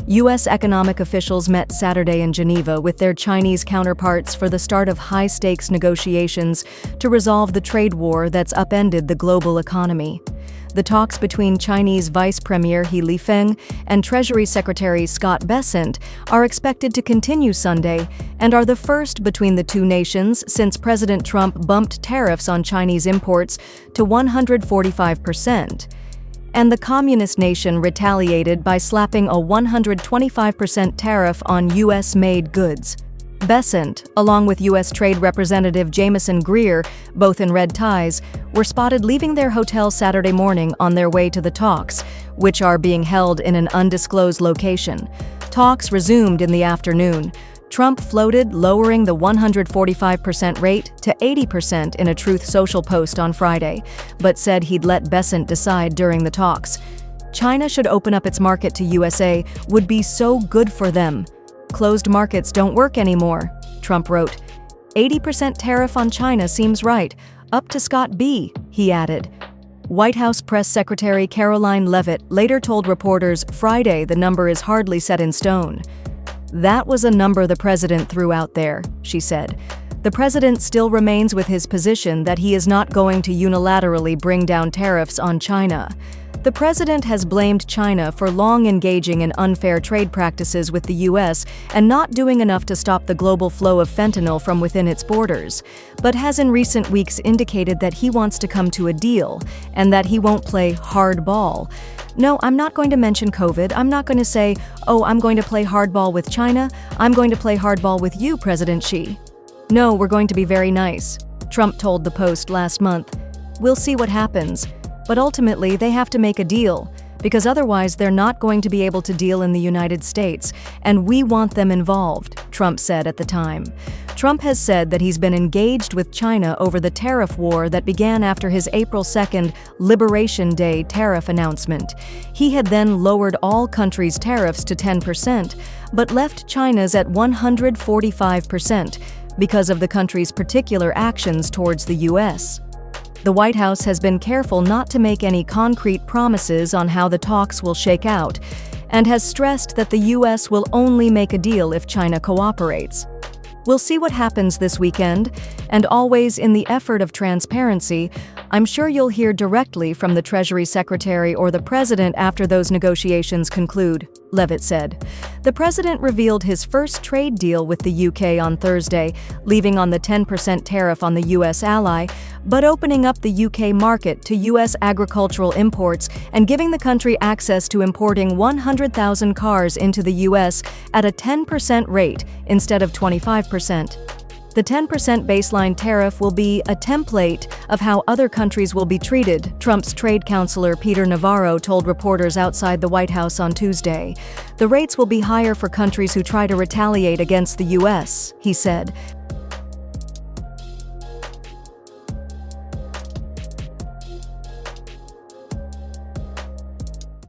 U.S. economic officials met Saturday in Geneva with their Chinese counterparts for the start of high-stakes negotiations to resolve the trade war that's upended the global economy. The talks between Chinese Vice Premier Lifeng and Treasury Secretary Scott Bessent are expected to continue Sunday and are the first between the two nations since President Trump bumped tariffs on Chinese imports to 145%. And the communist nation retaliated by slapping a 125% tariff on U.S.-made goods. Bessent, along with U.S. Trade Representative Jamieson Greer, both in red ties, were spotted leaving their hotel Saturday morning on their way to the talks, which are being held in an undisclosed location. Talks resumed in the afternoon. Trump floated lowering the 145% rate to 80% in a Truth Social post on Friday, but said he'd let Bessent decide during the talks. China should open up its market to USA would be so good for them. Closed markets don't work anymore, Trump wrote. 80% tariff on China seems right. Up to Scott B., he added. White House Press Secretary Caroline Leavitt later told reporters Friday the number is hardly set in stone. That was a number the president threw out there, she said. The president still remains with his position that he is not going to unilaterally bring down tariffs on China. The president has blamed China for long engaging in unfair trade practices with the U.S. and not doing enough to stop the global flow of fentanyl from within its borders, but has in recent weeks indicated that he wants to come to a deal and that he won't play hardball. No, I'm not going to mention COVID. I'm not going to say, oh, I'm going to play hardball with China. I'm going to play hardball with you, President Xi. No, we're going to be very nice, Trump told the Post last month. We'll see what happens. But ultimately, they have to make a deal, because otherwise they're not going to be able to deal in the United States, and we want them involved, Trump said at the time. Trump has said that he's been engaged with China over the tariff war that began after his April 2nd Liberation Day tariff announcement. He had then lowered all countries' tariffs to 10%, but left China's at 145% because of the country's particular actions towards the U.S. The White House has been careful not to make any concrete promises on how the talks will shake out, and has stressed that the U.S. will only make a deal if China cooperates. We'll see what happens this weekend, and always in the effort of transparency, I'm sure you'll hear directly from the Treasury Secretary or the President after those negotiations conclude, Leavitt said. The President revealed his first trade deal with the UK on Thursday, leaving on the 10% tariff on the US ally, but opening up the UK market to US agricultural imports and giving the country access to importing 100,000 cars into the US at a 10% rate instead of 25%. The 10% baseline tariff will be a template of how other countries will be treated, Trump's trade counselor Peter Navarro told reporters outside the White House on Tuesday. The rates will be higher for countries who try to retaliate against the U.S., he said.